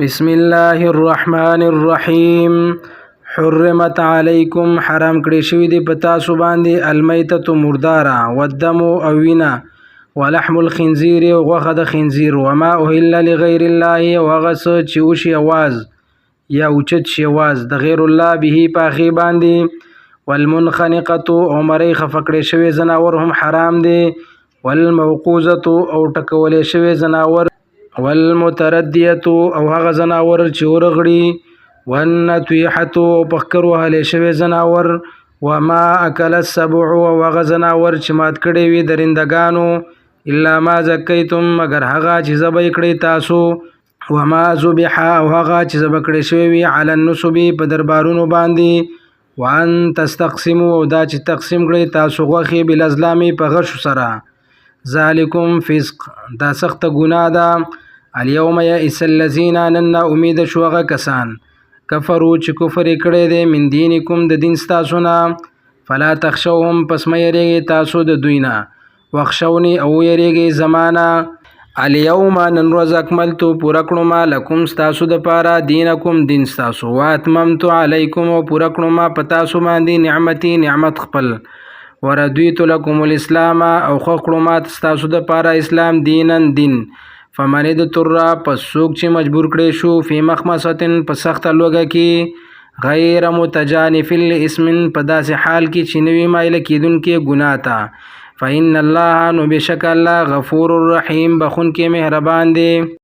بسم الله الرحمن الرحیم. حرمت علیکم حرام کړی شوی دی په تاسو باندې المیتة مرداره والدم او وینه ولحم الخنزیر او غوښه د خنزیر وما اهل لغیر الله او هغه څه چې وشي اواز یا اوچت شي اواز د غیر الله به په هغې باندې والمنخنقة او مرۍ خفه کړی شوی ځناور هم حرام دی والموقوذة او ټکولی شوی ځناور والمتردیة او هغه ځناور چې ورغړي والنطیحة او پخکر وهلی شوی ځناور وما اکل السبع او هغه ځناور چې مات کړی وي درندګانو الا ما زکیتم مگر هغه چې ذبح کړی تاسو وما ذبح او هغه چې ذبح کړی شوی وي علی النصب په دربارونو باندې وان تستقسموا او دا چې تقسیم کړی تاسو غوښې بالازلام په غشو سره ذالکم فسق دا سخت ګناه ده. الیوم یئس الذین نن امید شو هغه کسان کفروا چې کفر یې کړی دی من دینکم د دین ستاسو نه فلا تخشوهم پس مه یریږئ تاسو د دوی نه واخشوني او یریږئ زمانه الیوم نن ورځ اکملتو پوره کړم لکم ستاسو دپاره دینکم دین ستاسو واتممت علیکم او پوره کړم په تاسو باندې نعمتي نعمت خپل وردیت لکم الاسلام او خوښ کړم ستاسو دپاره اسلام دینن دین فمن اضطر پس څوک چې مجبور کړی شو فی مخمصة په سخته لوږه کې غیر متجانف لاسم په داسې حال کې چې نوی مایله کیدونکې ګناه ته فإن الله نو بشک الله غفور الرحیم بخونکې مهربان دی.